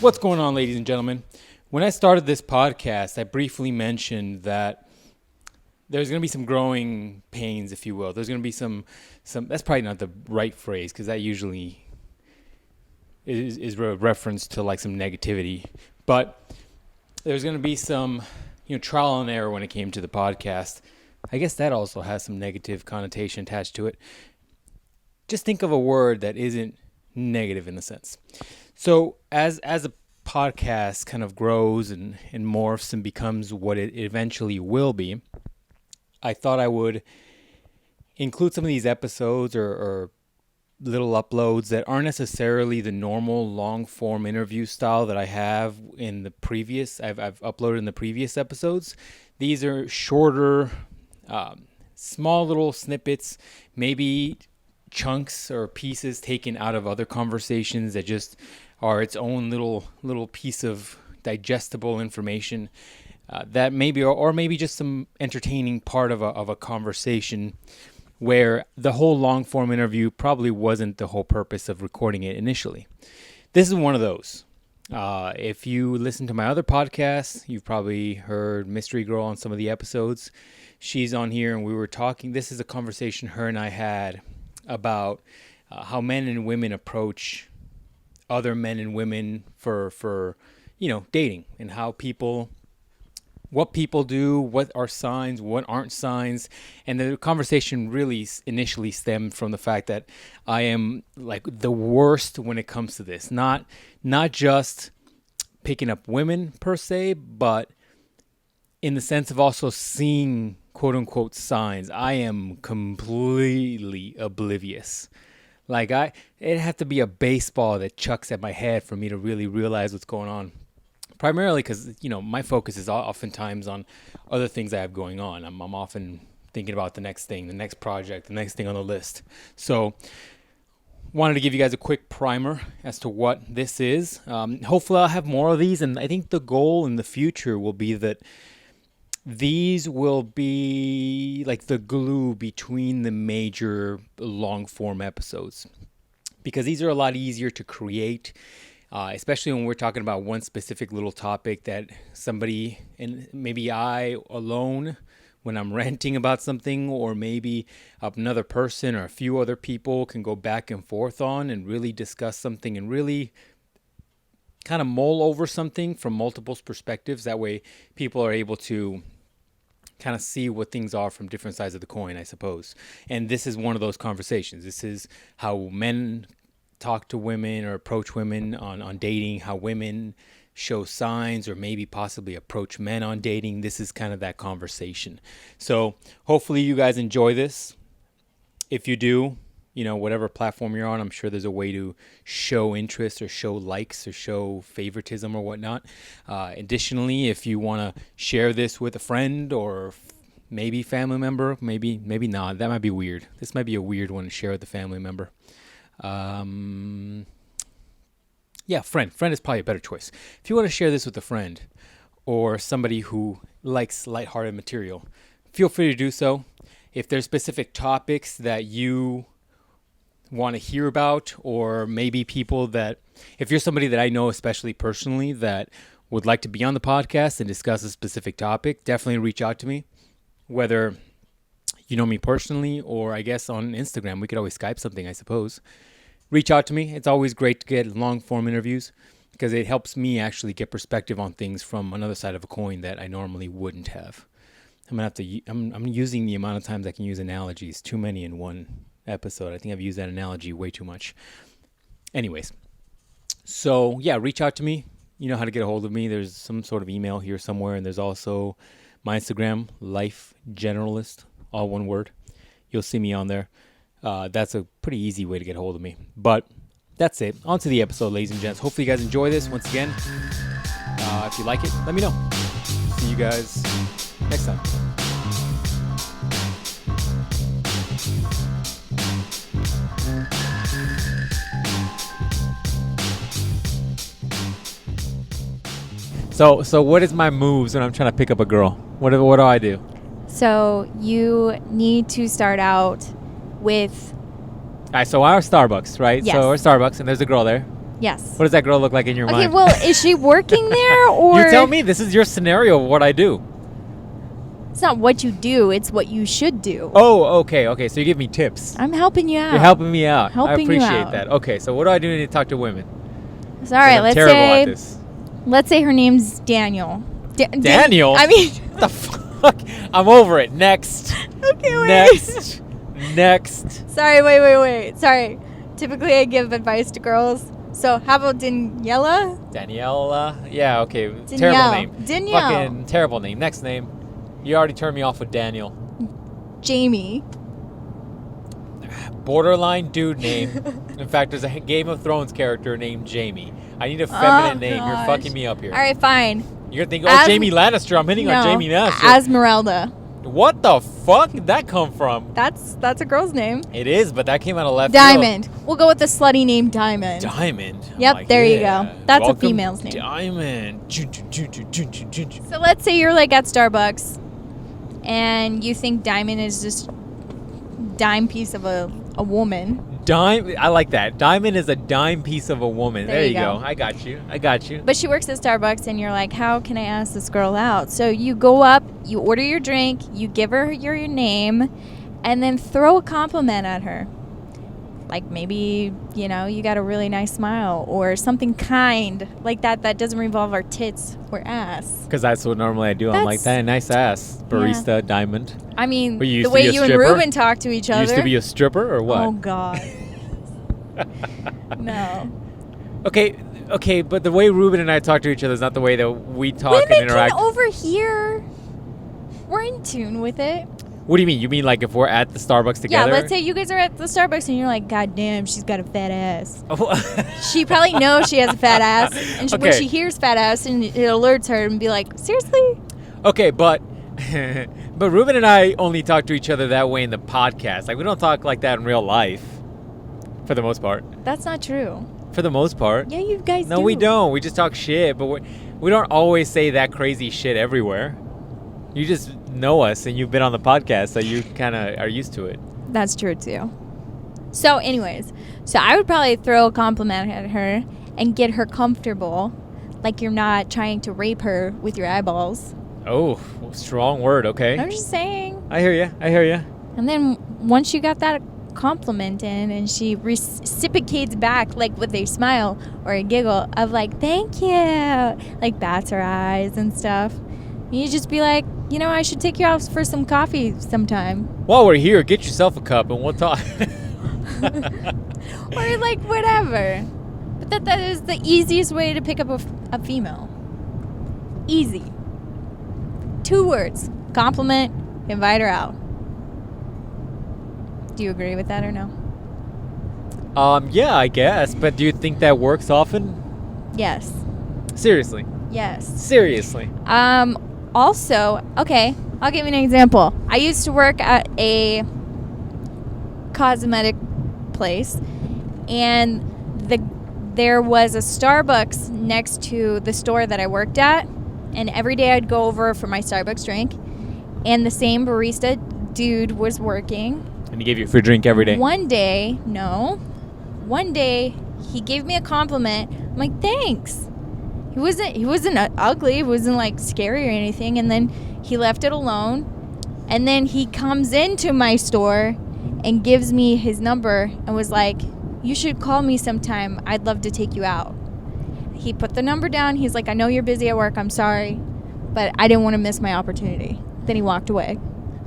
What's going on, ladies and gentlemen? When I started this podcast, I briefly mentioned that there's going to be some growing pains, if you will. There's going to be some that's probably not the right phrase, because that usually is a reference to like some negativity. But there's going to be some, trial and error when it came to the podcast. I guess that also has some negative connotation attached to it. Just think of a word that isn't negative in the sense. So as a podcast kind of grows and morphs and becomes what it eventually will be, I thought I would include some of these episodes or little uploads that aren't necessarily the normal long form interview style that I have in the previous, I've uploaded in the previous episodes. These are shorter, small little snippets, maybe chunks or pieces taken out of other conversations that just are its own little piece of digestible information that maybe or maybe just some entertaining part of a conversation where the whole long form interview probably wasn't the whole purpose of recording it initially. This is one of those. If you listen to my other podcasts, you've probably heard Mystery Girl on some of the episodes. She's on here and we were talking. This is a conversation her and I had about how men and women approach other men and women for dating, and how what people do, what are signs, what aren't signs. And the conversation really initially stemmed from the fact that I am like the worst when it comes to this. Not just picking up women per se, but in the sense of also seeing quote unquote signs. I am completely oblivious. Like it'd have to be a baseball that chucks at my head for me to really realize what's going on. Primarily because, my focus is oftentimes on other things I have going on. I'm often thinking about the next thing, the next project, the next thing on the list. So wanted to give you guys a quick primer as to what this is. Hopefully I'll have more of these. And I think the goal in the future will be that these will be like the glue between the major long form episodes, because these are a lot easier to create. Especially when we're talking about one specific little topic that somebody, and maybe I alone, when I'm ranting about something, or maybe another person or a few other people can go back and forth on and really discuss something and really kind of mull over something from multiple perspectives. That way people are able to kind of see what things are from different sides of the coin, I suppose. And this is one of those conversations. This is how men talk to women or approach women on dating, how women show signs or maybe possibly approach men on dating. This is kind of that conversation. So hopefully you guys enjoy this. If you do, whatever platform you're on, I'm sure there's a way to show interest or show likes or show favoritism or whatnot. Additionally, if you want to share this with a friend or maybe family member, maybe not. That might be weird. This might be a weird one to share with a family member. Friend is probably a better choice. If you want to share this with a friend or somebody who likes lighthearted material, feel free to do so. If there's specific topics that you want to hear about, or maybe people that, if you're somebody that I know, especially personally, that would like to be on the podcast and discuss a specific topic, definitely reach out to me. Whether you know me personally, or I guess on Instagram, we could always Skype something, I suppose. Reach out to me. It's always great to get long form interviews because it helps me actually get perspective on things from another side of a coin that I normally wouldn't have. I'm using the amount of times I can use analogies, too many in one episode. I think I've used that analogy way too much. Anyways, so yeah, reach out to me. You know how to get a hold of me. There's some sort of email here somewhere, and there's also my Instagram, LifeGeneralist. All one word. You'll see me on there. That's a pretty easy way to get a hold of me. But that's it. On to the episode, ladies and gents. Hopefully you guys enjoy this. Once again, if you like it, let me know. See you guys next time. So what is my moves when I'm trying to pick up a girl? What do I do? So you need to start out with... All right, so our Starbucks, right? Yes. So our Starbucks, and there's a girl there. Yes. What does that girl look like in your Okay, mind? well, is she working there or? You tell me. This is your scenario of what I do. It's not what you do, it's what you should do. Oh, okay. So you give me tips. I'm helping you out. You're helping me out. Helping I you appreciate out. that. Okay, so what do I do to talk to women? It's all right, I'm terrible at let's this. say let's say her name's Daniel. Daniel? I mean, What the fuck? I'm over it. Next. okay, wait. Next. Sorry, wait. Sorry. Typically, I give advice to girls. So, how about Daniela? Daniela. Yeah, okay. Danielle. Terrible name. Danielle. Fucking terrible name. Next name. You already turned me off with Daniel. Jamie. Borderline dude name. In fact, there's a Game of Thrones character named Jamie. I need a feminine name. You're gosh. fucking me up here. All right, fine. You're gonna think, Jamie Lannister. I'm hitting on Jamie Lannister. Esmeralda. What the fuck did that come from? That's a girl's name. It is, but that came out of left Diamond. We'll go with the slutty name Diamond. Diamond. Yep, there you go. That's a female's name. Diamond. So let's say you're like at Starbucks and you think Diamond is just dime piece of a woman. I like that. Diamond is a dime piece of a woman. There you go. I got you. But she works at Starbucks and you're like, how can I ask this girl out? So you go up, you order your drink, you give her your name, and then throw a compliment at her. Like maybe, you got a really nice smile or something kind like that doesn't revolve our tits or ass. Because that's what normally I do. I'm like, that nice ass. Barista, Diamond. I mean, Well, the way you and Ruben talk to each other. You used to be a stripper or what? Oh, God. No. Okay, but the way Ruben and I talk to each other is not the way that we talk Women and interact. can overhear. We're in tune with it. What do you mean? You mean like if we're at the Starbucks together? Yeah, let's say you guys are at the Starbucks and you're like, God damn, she's got a fat ass. She probably knows she has a fat ass. And when she hears fat ass, and it alerts her and be like, seriously? Okay, but Ruben and I only talk to each other that way in the podcast. Like, we don't talk like that in real life, for the most part. That's not true. For the most part. Yeah, you guys do. No, we don't. We just talk shit, but we don't always say that crazy shit everywhere. You just know us, and you've been on the podcast, so you kind of are used to it. That's true, too. So, anyways, I would probably throw a compliment at her and get her comfortable, like you're not trying to rape her with your eyeballs. Oh, strong word, okay. I'm just saying. I hear you. And then once you got that compliment in and she reciprocates back, like with a smile or a giggle of like, thank you, like bats her eyes and stuff, you just be like, I should take you out for some coffee sometime. While we're here, get yourself a cup and we'll talk. Or like whatever. But that is the easiest way to pick up a female. Easy. 2 words. Compliment, invite her out. Do you agree with that or no? Yeah, I guess. But do you think that works often? Yes. Seriously? Yes. Seriously? Also, okay, I'll give you an example. I used to work at a cosmetic place, and there was a Starbucks next to the store that I worked at, and every day I'd go over for my Starbucks drink, and the same barista dude was working. And he gave you a free drink every day? One day, he gave me a compliment. I'm like, thanks. He wasn't ugly. He wasn't like scary or anything. And then he left it alone. And then he comes into my store and gives me his number and was like, you should call me sometime. I'd love to take you out. He put the number down. He's like, I know you're busy at work. I'm sorry, but I didn't want to miss my opportunity. Then he walked away.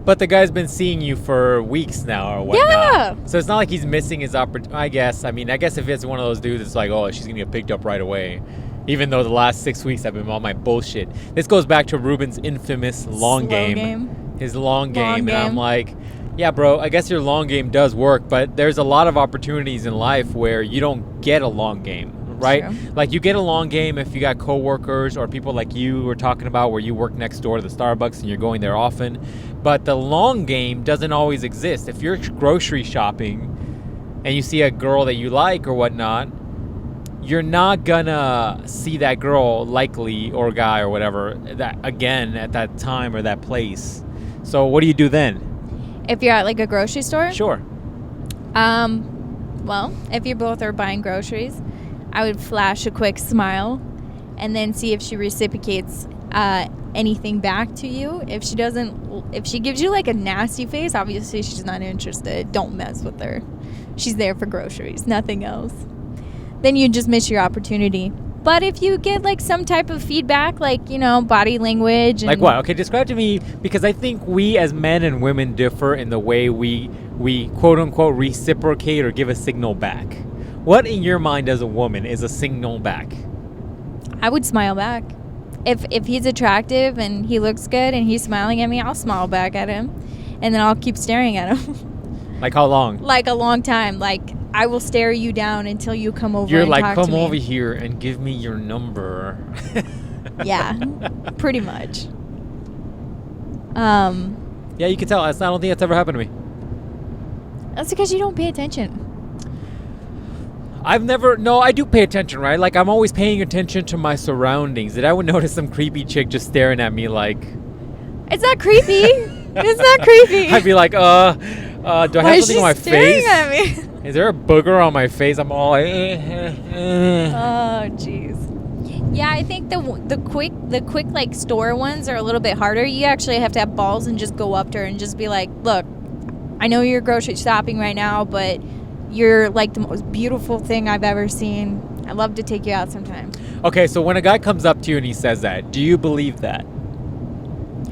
But the guy's been seeing you for weeks now or whatnot. Yeah. So it's not like he's missing his opportunity, I guess. I mean, I guess if it's one of those dudes, it's like, oh, she's going to get picked up right away. Even though the last 6 weeks I've been on my bullshit. This goes back to Ruben's infamous long game. His long game. And I'm like, yeah, bro, I guess your long game does work, but there's a lot of opportunities in life where you don't get a long game, right? True. Like you get a long game if you got coworkers or people like you were talking about where you work next door to the Starbucks and you're going there often. But the long game doesn't always exist. If you're grocery shopping and you see a girl that you like or whatnot, you're not gonna see that girl likely or guy or whatever that again at that time or that place. So what do you do then? If you're at like a grocery store? Sure. Well, if you both are buying groceries, I would flash a quick smile and then see if she reciprocates anything back to you. If she doesn't, if she gives you like a nasty face, obviously she's not interested. Don't mess with her. She's there for groceries, nothing else. Then you just miss your opportunity. But if you get like some type of feedback, like, you know, body language. And like what? Okay, describe to me, because I think we as men and women differ in the way we quote unquote reciprocate or give a signal back. What in your mind as a woman is a signal back? I would smile back. If he's attractive and he looks good and he's smiling at me, I'll smile back at him. And then I'll keep staring at him. Like how long? Like a long time. Like, I will stare you down until you come over You're and like, talk to come me. over here and give me your number. Yeah, pretty much. Yeah, you can tell. I don't think that's ever happened to me. That's because you don't pay attention. No, I do pay attention, right? Like, I'm always paying attention to my surroundings. And I would notice some creepy chick just staring at me like... It's not creepy. It's not creepy. I'd be like, do I have something on my face? At me? Is there a booger on my face? I'm all like... Oh, jeez. Yeah, I think the quick like store ones are a little bit harder. You actually have to have balls and just go up to her and just be like, look, I know you're grocery shopping right now, but you're like the most beautiful thing I've ever seen. I'd love to take you out sometime. Okay, so when a guy comes up to you and he says that, do you believe that?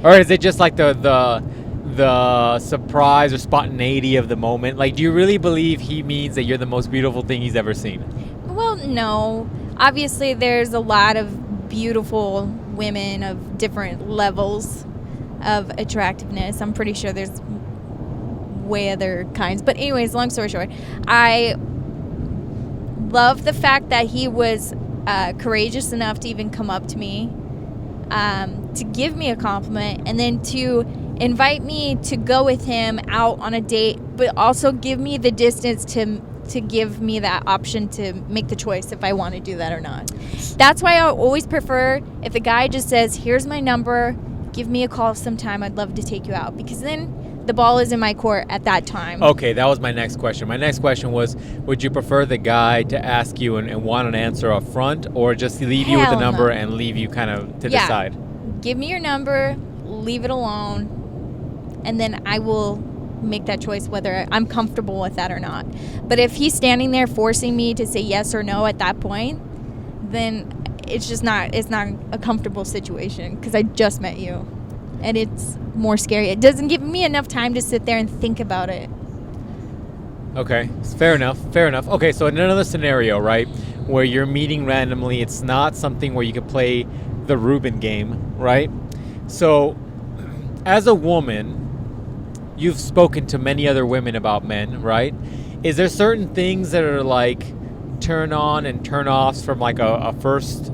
Or is it just like the surprise or spontaneity of the moment? Like, do you really believe he means that you're the most beautiful thing he's ever seen? Well, no. Obviously, there's a lot of beautiful women of different levels of attractiveness. I'm pretty sure there's way other kinds. But anyways, long story short, I love the fact that he was courageous enough to even come up to me, to give me a compliment, and then to invite me to go with him out on a date, but also give me the distance to give me that option to make the choice if I want to do that or not. That's why I always prefer if a guy just says, here's my number, give me a call sometime, I'd love to take you out, because then the ball is in my court at that time. Okay, that was my next question. My next question was, would you prefer the guy to ask you and want an answer up front, or just leave you with the Hell number no. and leave you kind of to Yeah. decide? Give me your number, leave it alone, and then I will make that choice whether I'm comfortable with that or not. But if he's standing there forcing me to say yes or no at that point, then it's not a comfortable situation, because I just met you. And it's more scary. It doesn't give me enough time to sit there and think about it. Okay, fair enough. Okay, so in another scenario, right, where you're meeting randomly, it's not something where you can play the Reuben game, right? So, as a woman, you've spoken to many other women about men, right? Is there certain things that are like turn on and turn offs from like a first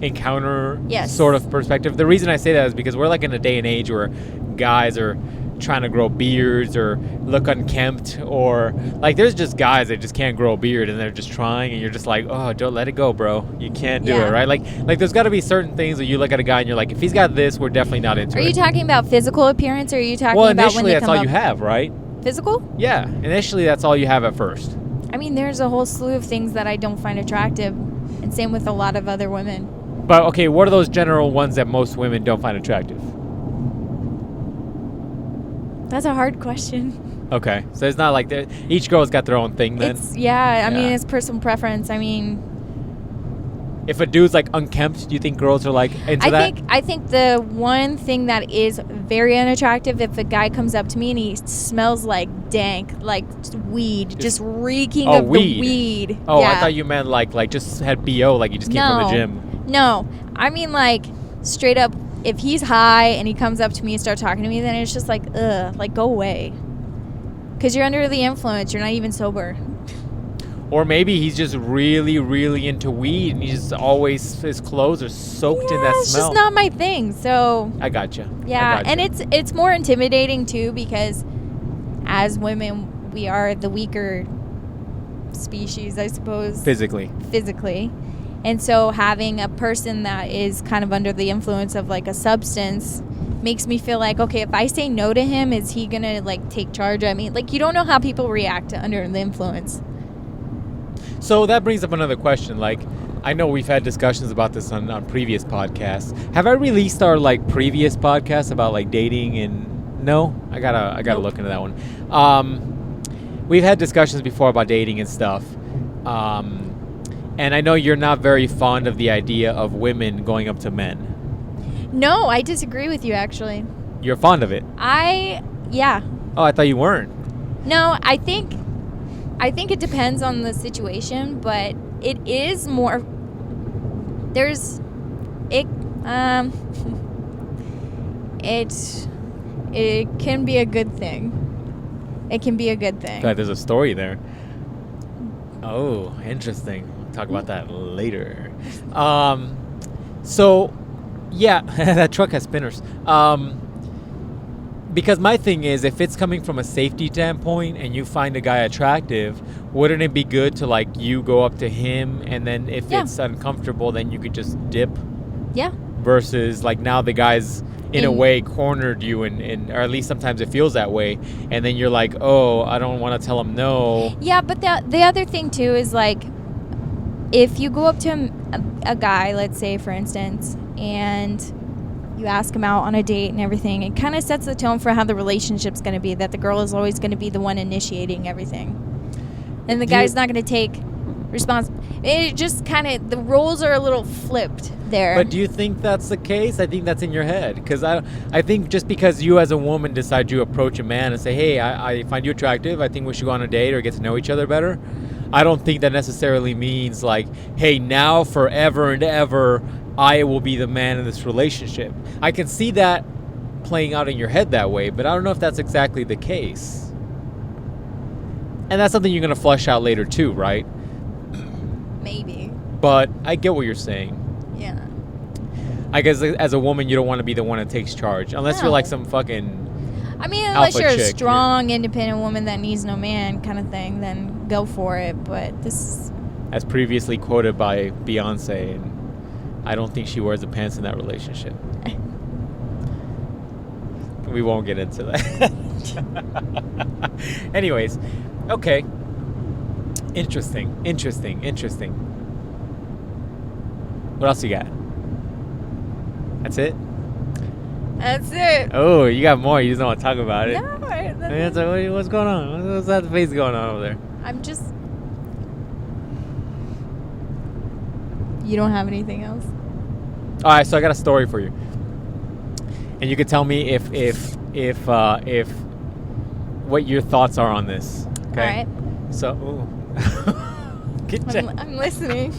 encounter sort of perspective? The reason I say that is because we're like in a day and age where guys are trying to grow beards or look unkempt, or like there's just guys that just can't grow a beard and they're just trying, and you're just like, oh, don't let it go, bro. You can't do it, right? Like there's got to be certain things that you look at a guy and you're like, if he's got this, we're definitely not into it. Are you talking about physical appearance, or are you talking well, about when initially they that's come all up? you have, right? Physical? Yeah, initially that's all you have at first. I mean, there's a whole slew of things that I don't find attractive, and same with a lot of other women. But okay, what are those general ones that most women don't find attractive? That's a hard question. Okay, so it's not like each girl's got their own thing then? I mean, it's personal preference. I mean, if a dude's like unkempt, do you think girls are like into that? I think the one thing that is very unattractive, if a guy comes up to me and he smells like dank, like weed, just reeking of weed. the weed. Oh, yeah. I thought you meant like just had BO, like you just came from the gym. No, I mean like straight up. If he's high and he comes up to me and starts talking to me, then it's just like, ugh, like go away. Because you're under the influence. You're not even sober. Or maybe he's just really, really into weed, and he's just always, his clothes are soaked in that smell. It's just not my thing. So I gotcha. Yeah, and it's more intimidating too, because as women, we are the weaker species, I suppose. Physically. And so having a person that is kind of under the influence of like a substance makes me feel like, okay, if I say no to him, is he gonna like take charge? I mean, like, you don't know how people react under the influence. So that brings up another question. Like, I know we've had discussions about this on previous podcasts. Have I released our like previous podcast about like dating and no? I gotta Nope. look into that one. We've had discussions before about dating and stuff. And I know you're not very fond of the idea of women going up to men. No, I disagree with you, actually. You're fond of it. Yeah. Oh, I thought you weren't. No, I think it depends on the situation, but it is more. It can be a good thing. It can be a good thing. God, there's a story there. Oh, interesting. We'll talk about that later. So, yeah, that truck has spinners. Because my thing is, if it's coming from a safety standpoint and you find a guy attractive, wouldn't it be good to like you go up to him and then if it's uncomfortable, then you could just dip? Yeah. Versus like now the guy's in a way cornered you and or at least sometimes it feels that way, and then you're like, oh, I don't want to tell him no. Yeah, but the other thing too is like, if you go up to a guy, let's say for instance, and you ask him out on a date and everything, it kind of sets the tone for how the relationship's going to be, that the girl is always going to be the one initiating everything. And the guy's not going to take it just kind of, the roles are a little flipped there. But do you think that's the case? I think that's in your head. Because I think just because you as a woman decide you approach a man and say, hey, I find you attractive, I think we should go on a date or get to know each other better, I don't think that necessarily means like, hey, now forever and ever, I will be the man in this relationship. I can see that playing out in your head that way, but I don't know if that's exactly the case. And that's something you're going to flesh out later too, right? Maybe. But I get what you're saying. Yeah. I guess as a woman, you don't want to be the one that takes charge. Unless you're No. like some fucking I mean, unless alpha you're a chick, strong, independent woman that needs no man kind of thing, then go for it. But this... as previously quoted by Beyonce, and I don't think she wears the pants in that relationship. We won't get into that. Anyways, okay. Interesting. What else you got? That's it? That's it. Oh, you got more. You just don't want to talk about it. No, It's like, what's going on? What's that face going on over there? I'm just... You don't have anything else? All right, so I got a story for you, and you can tell me if what your thoughts are on this. Okay. All right. So, I'm listening.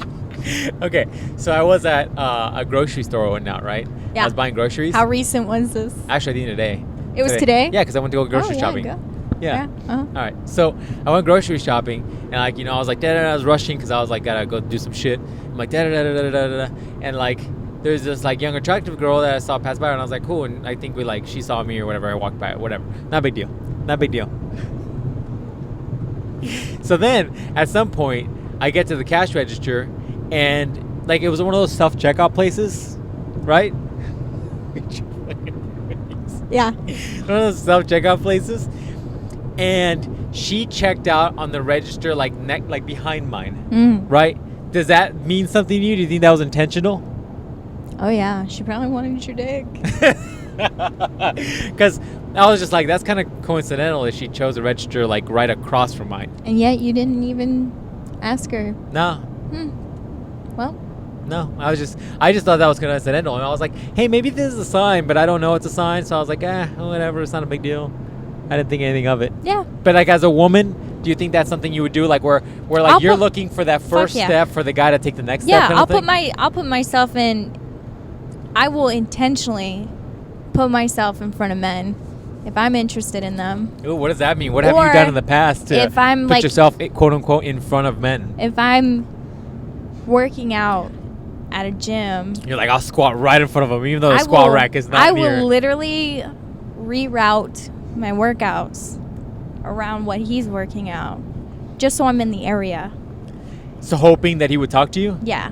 Okay, so I was at a grocery store one night, right? Yeah. I was buying groceries. How recent was this? Actually, at the end of the day. It was today? Yeah, because I went to go grocery shopping. Go. Yeah. Uh-huh. All right. So I went grocery shopping, and like, I was like, I was rushing because I was like, gotta go do some shit. I'm like, and like, there's this like young attractive girl that I saw pass by, and I was like, cool. And I think she saw me or whatever. I walked by, whatever. Not big deal. So then at some point, I get to the cash register, and like it was one of those self checkout places, right? Yeah. One of those self checkout places, and she checked out on the register like behind mine, right? Does that mean something to you? Do you think that was intentional? Oh yeah, she probably wanted your dick. Because I was just like, that's kind of coincidental that she chose a register like right across from mine. And yet you didn't even ask her. No. Well. No, I just thought that was coincidental, and I was like, hey, maybe this is a sign, but I don't know it's a sign, so I was like, whatever, it's not a big deal. I didn't think anything of it. Yeah. But like as a woman, do you think that's something you would do, like where like you're looking for that first step for the guy to take the next step? Yeah, I'll put myself in. I will intentionally put myself in front of men if I'm interested in them. Ooh, what does that mean? What have you done in the past to if I'm put yourself, quote unquote, in front of men? If I'm working out at a gym, you're like, I'll squat right in front of him, even though the squat rack is not near. I will literally reroute my workouts around what he's working out, just so I'm in the area. So hoping that he would talk to you? Yeah.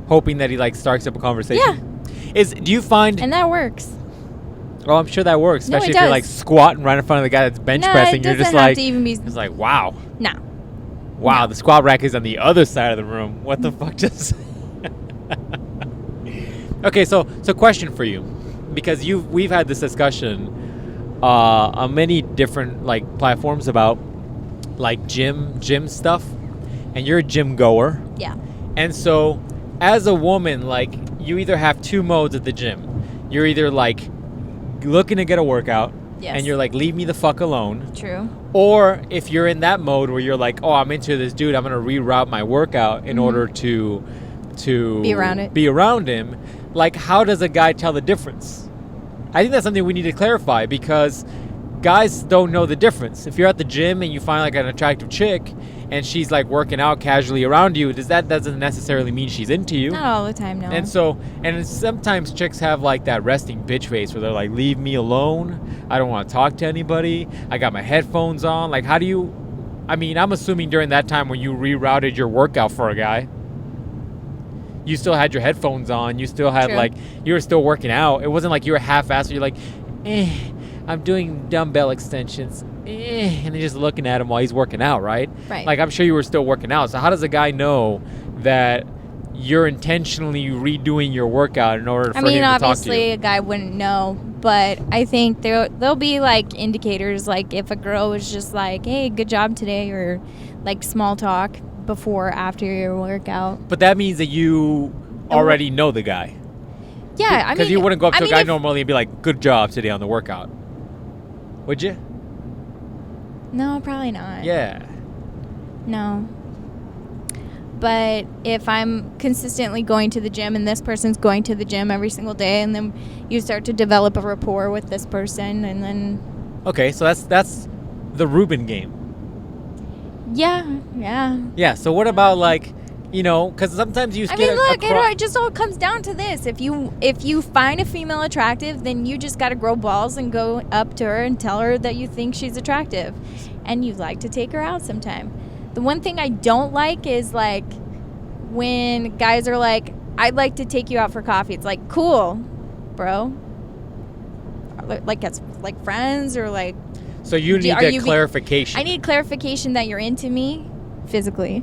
Hoping that he like starts up a conversation? Yeah. Do you find... And that works. Oh, I'm sure that works, especially if you're like squatting right in front of the guy that's bench pressing. You're just like... Have to even be... It's like, wow. No. Wow, No. the squat rack is on the other side of the room. What the fuck just... Okay, so question for you, because we've had this discussion on many different like platforms about like gym stuff, and you're a gym goer. Yeah. And so as a woman, like, you either have two modes at the gym. You're either like looking to get a workout, Yes. and you're like, leave me the fuck alone. True. Or if you're in that mode where you're like, oh, I'm into this dude, I'm gonna reroute my workout in order to Be around it. be around him. Like, how does a guy tell the difference? I think that's something we need to clarify, because guys don't know the difference. If you're at the gym and you find like an attractive chick and she's like working out casually around you, doesn't necessarily mean she's into you. Not all the time, no. And sometimes chicks have like that resting bitch face where they're like, leave me alone. I don't want to talk to anybody. I got my headphones on. Like, I'm assuming during that time when you rerouted your workout for a guy, you still had your headphones on. You still had True. you were still working out. It wasn't like you were half-assed. You're like, I'm doing dumbbell extensions. And they're just looking at him while he's working out, right? Right. Like, I'm sure you were still working out. So how does a guy know that you're intentionally redoing your workout in order for him to talk to obviously you? a guy wouldn't know, but I think there'll be like indicators, like if a girl was just like, hey, good job today, or like small talk before or after your workout. But that means that you already know the guy. Yeah, Because you wouldn't go up to a guy if- normally and be like, good job today on the workout. Would you? No, probably not. Yeah. No. But if I'm consistently going to the gym and this person's going to the gym every single day, and then you start to develop a rapport with this person, and then Okay, so that's the Reuben game. yeah. Yeah, so what about like, because sometimes you I get mean, look, across... it just all comes down to this. If you find a female attractive, then you just got to grow balls and go up to her and tell her that you think she's attractive, and you'd like to take her out sometime. The one thing I don't like is like when guys are like, I'd like to take you out for coffee. It's like, cool, bro. Like as like friends, or like, So you need are that you clarification. I need clarification that you're into me physically.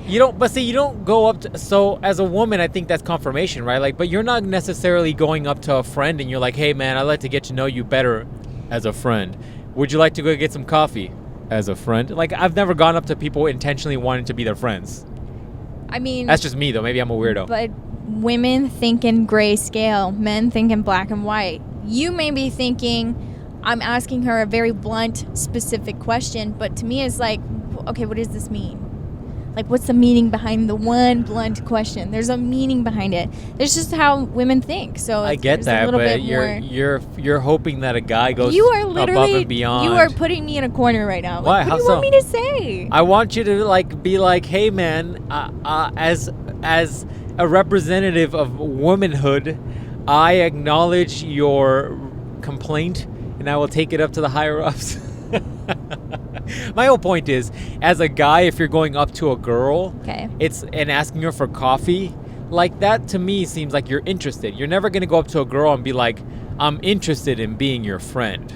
You don't go up to, so as a woman, I think that's confirmation, right? Like, but you're not necessarily going up to a friend and you're like, hey man, I'd like to get to know you better as a friend. Would you like to go get some coffee as a friend? Like, I've never gone up to people intentionally wanting to be their friends. I mean, That's just me though. Maybe I'm a weirdo. but women think in grayscale, men think in black and white. You may be thinking, I'm asking her a very blunt, specific question, but to me it's like, okay, what does this mean? Like, what's the meaning behind the one blunt question? There's a meaning behind it. There's just how women think. So I get there's that, a little but bit more. you're hoping that a guy goes You are above literally, and beyond. you are putting me in a corner right now. Why? Like, How what do you so? want me to say? I want you to like be like, hey man, as a representative of womanhood, I acknowledge your complaint and I will take it up to the higher ups. My whole point is, as a guy, if you're going up to a girl, Okay. and asking her for coffee, like that to me seems like you're interested. You're never gonna go up to a girl and be like, I'm interested in being your friend.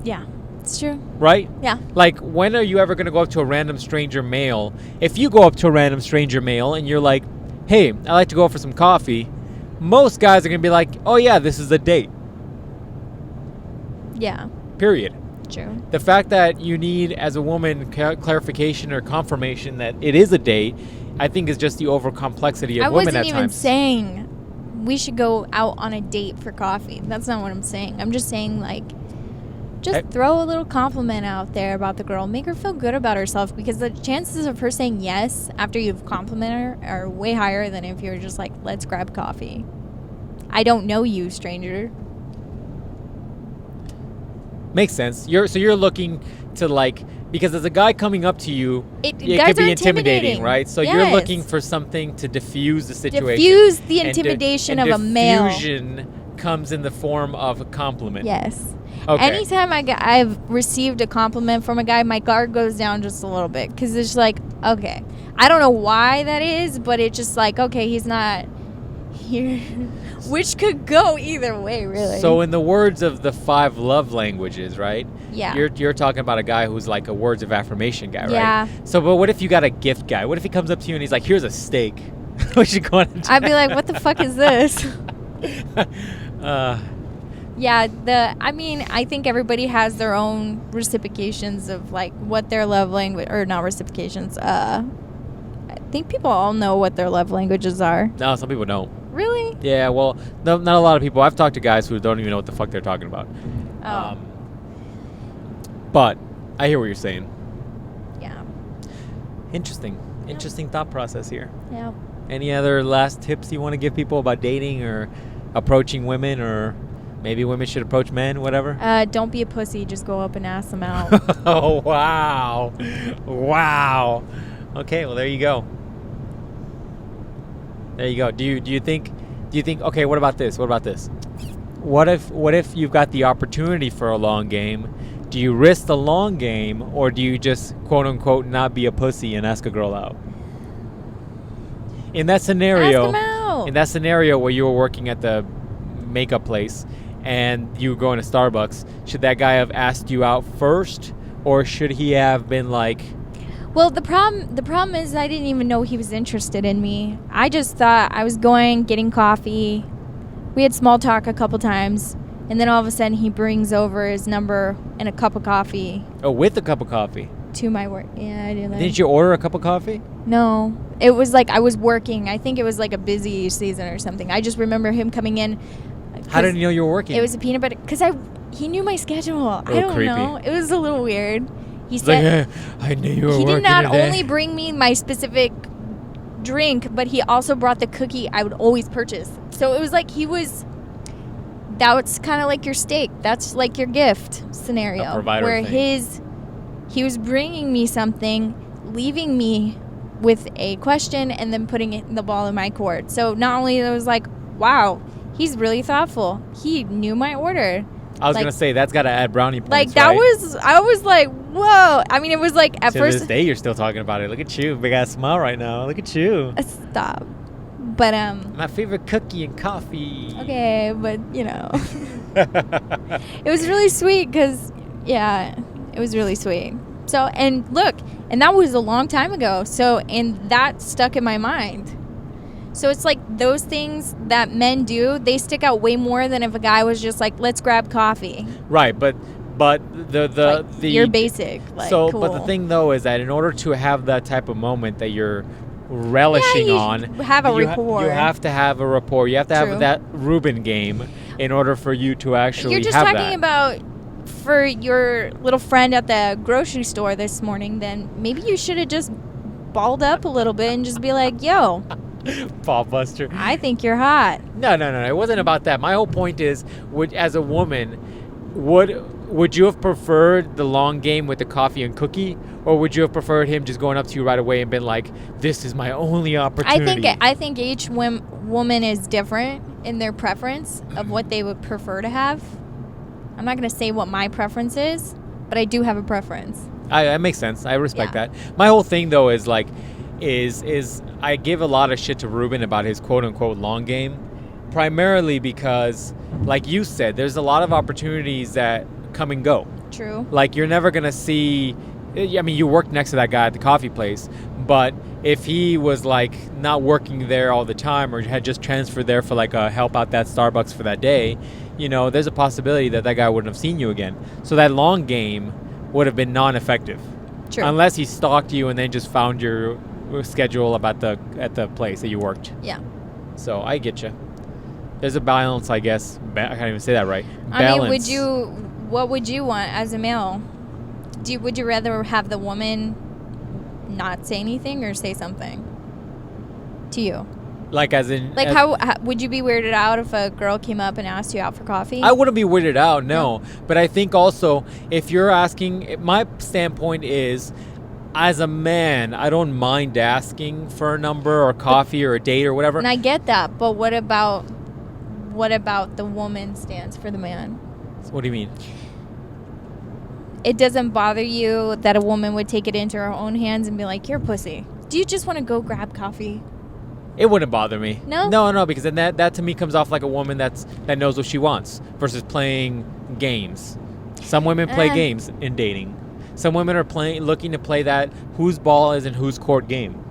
Yeah, it's true. Right? Yeah. Like, when are you ever going to go up to a random stranger male? If you go up to a random stranger male and you're like, hey, I'd like to go for some coffee, most guys are going to be like, oh yeah, this is a date. Yeah, Period. true. The fact that you need, as a woman, clarification or confirmation that it is a date, I think is just the over complexity of I women wasn't at even times. saying we should go out on a date for coffee. That's not what I'm saying. I'm just saying, like, just throw a little compliment out there about the girl. Make her feel good about herself, because the chances of her saying yes after you've complimented her are way higher than if you're just like, let's grab coffee. I don't know you, stranger. Makes sense. You're looking to, like, because as a guy coming up to you, it guys could be are intimidating, right? So you're Yes. looking for something to diffuse the situation. Diffuse the And intimidation and of a male. diffusion comes in the form of a compliment. Yes. Okay. Anytime I've received a compliment from a guy, my guard goes down just a little bit, because it's like, okay, I don't know why that is, but it's just like, okay, he's not Here, which could go either way, really. So in the words of the 5 love languages, right? Yeah. You're talking about a guy who's like a words of affirmation guy, Yeah. right? So, but what if you got a gift guy? What if he comes up to you and he's like, "Here's a steak." What you going to do? I'd be like, what the fuck is this? Yeah, I think everybody has their own reciprocations of like what their love language, or not reciprocations. I think people all know what their love languages are. No, some people don't. Really? Yeah, well, no, not a lot of people. I've talked to guys who don't even know what the fuck they're talking about. Oh. But I hear what you're saying. Yeah. Interesting thought process here. Yeah. Any other last tips you want to give people about dating or approaching women, or maybe women should approach men, whatever? Don't be a pussy. Just go up and ask them out. Oh, wow. Wow. Okay, well, there you go. There you go. Do you think okay, what about this? What if you've got the opportunity for a long game? Do you risk the long game, or do you just quote unquote not be a pussy and ask a girl out? In that scenario, Ask 'em out. in that scenario where you were working at the makeup place and you were going to Starbucks, should that guy have asked you out first, or should he have been like? Well, the problem is I didn't even know he was interested in me. I just thought I was getting coffee. We had small talk a couple times, and then all of a sudden he brings over his number and a cup of coffee Oh, with a cup of coffee. to my work. Yeah, I did that. Didn't you order a cup of coffee? No. It was like I was working. I think it was like a busy season or something. I just remember him coming in. How did you know you were working? It was a peanut butter, because he knew my schedule. I don't creepy. know. It was a little weird. He It's like, said I knew you were he working did not today. only bring me my specific drink, but he also brought the cookie I would always purchase. So it was like that's kind of like your steak. That's like your gift scenario. A provider where thing. he was bringing me something, leaving me with a question, and then putting the ball in my court. So not only it was like, wow, he's really thoughtful. He knew my order. I was like- gonna say that's gotta add brownie points. Like that right? I was like, whoa. I mean, it was like at To first. this day, you're still talking about it. Look at you, big ass smile right now. Look at you. Stop. But My favorite cookie and coffee. okay, but it was really sweet because it was really sweet. So, and look, and that was a long time ago. So, and that stuck in my mind. So it's like those things that men do, they stick out way more than if a guy was just like, let's grab coffee. Right, but the You're basic. Like, so, cool. but the thing though is that in order to have that type of moment that you're relishing you on, have a rapport. you have to have a rapport. You have to True. have that Reuben game in order for you to actually You're just have talking that. about for your little friend at the grocery store this morning, then maybe you should have just balled up a little bit and just be like, yo, Ball buster. I think you're hot. No. It wasn't about that. My whole point is, as a woman, would you have preferred the long game with the coffee and cookie, or would you have preferred him just going up to you right away and been like, "This is my only opportunity"? I think each woman is different in their preference of what they would prefer to have. I'm not going to say what my preference is, but I do have a preference. That makes sense. I respect Yeah. that. My whole thing though is like, is I give a lot of shit to Ruben about his quote unquote long game, primarily because, like you said, there's a lot of opportunities that come and go. True. Like, you're never gonna see. I mean, you worked next to that guy at the coffee place, but if he was like not working there all the time, or had just transferred there for like a help out that Starbucks for that day, there's a possibility that guy wouldn't have seen you again. So that long game would have been non-effective. True. Unless he stalked you and then just found your schedule at the place that you worked. Yeah. So I get you. There's a balance, I guess. I can't even say that right. I Balance. mean, what would you want as a male? Would you rather have the woman not say anything or say something to you? Like as in... Like how would you be weirded out if a girl came up and asked you out for coffee? I wouldn't be weirded out, no. But I think also, if you're asking... My standpoint is, as a man, I don't mind asking for a number or coffee or a date or whatever. And I get that, but what about the woman stance for the man? What do you mean? It doesn't bother you that a woman would take it into her own hands and be like, you're a pussy. Do you just want to go grab coffee? It wouldn't bother me. No? No, because then that to me comes off like a woman that knows what she wants versus playing games. Some women play games in dating. Some women are looking to play that whose ball is in whose court game.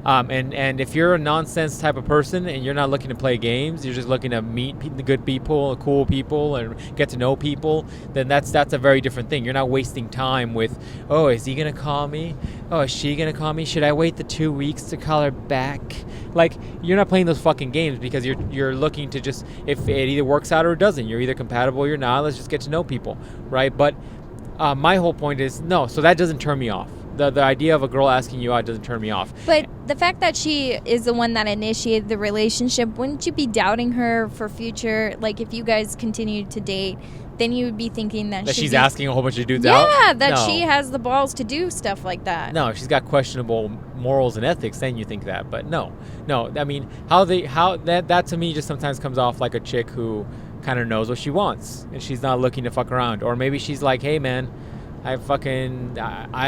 And if you're a nonsense type of person and you're not looking to play games, you're just looking to meet the good people, cool people, and get to know people, then that's a very different thing. You're not wasting time with, oh, is he going to call me? Oh, is she going to call me? Should I wait the 2 weeks to call her back? Like, you're not playing those fucking games because you're looking to just, if it either works out or it doesn't, you're either compatible or you're not, let's just get to know people, right? But my whole point is, no, so that doesn't turn me off. The idea of a girl asking you out doesn't turn me off. But the fact that she is the one that initiated the relationship, wouldn't you be doubting her for future? Like, if you guys continued to date, then you would be thinking that she's asking a whole bunch of dudes out? Yeah, that No. she has the balls to do stuff like that. No, if she's got questionable morals and ethics, then you think that. But no. I mean, that to me just sometimes comes off like a chick who kind of knows what she wants and she's not looking to fuck around. Or maybe she's like, hey, man, I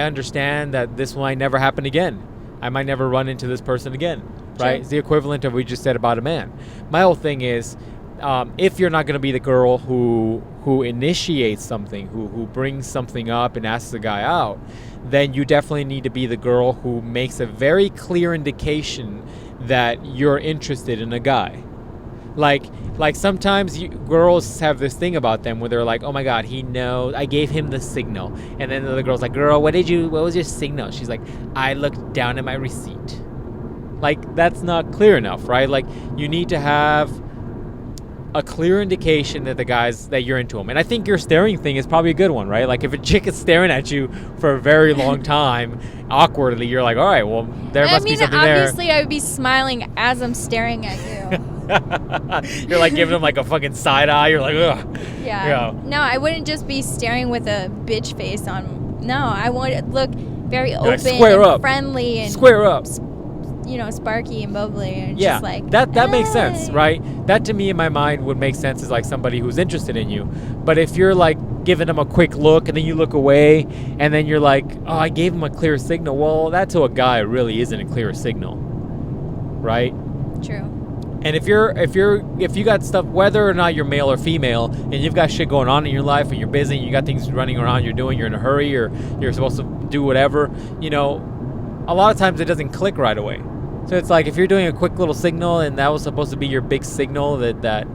understand that this might never happen again. I might never run into this person again, right? Sure. It's the equivalent of what we just said about a man. My whole thing is, if you're not going to be the girl who initiates something, who brings something up and asks the guy out, then you definitely need to be the girl who makes a very clear indication that you're interested in a guy. Like sometimes girls have this thing about them where they're like, oh my God, he knows, I gave him the signal. And then the other girl's like, girl, what was your signal? She's like, I looked down at my receipt. Like, that's not clear enough, right? Like, you need to have a clear indication that you're into him. And I think your staring thing is probably a good one, right? Like, if a chick is staring at you for a very long time, awkwardly, you're like, all right, well, there must be something there. Obviously, I would be smiling as I'm staring at you. You're like giving him like a fucking side eye. You're like, ugh. Yeah. No, I wouldn't just be staring with a bitch face on. No, I want to look very open and friendly and square up. Sparky and bubbly and yeah, just like that makes sense, right? That to me in my mind would make sense as like somebody who's interested in you. But if you're like giving them a quick look and then you look away and then you're like, oh, I gave him a clear signal. Well, that to a guy really isn't a clear signal, right? True. And if you got stuff, whether or not you're male or female, and you've got shit going on in your life and you're busy and you got things running around you're in a hurry or you're supposed to do whatever, a lot of times it doesn't click right away. So it's like if you're doing a quick little signal and that was supposed to be your big signal that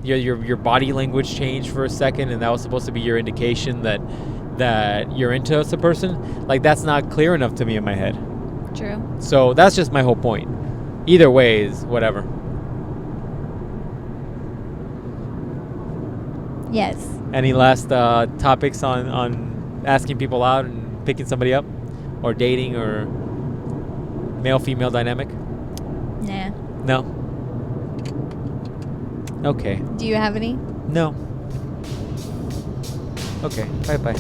your body language changed for a second and that was supposed to be your indication that you're into a person, like that's not clear enough to me in my head. True. So that's just my whole point. Either way is whatever. Yes. Any last topics on asking people out and picking somebody up, or dating, or male-female dynamic? Nah. No. Okay. Do you have any? No. Okay. Bye-bye.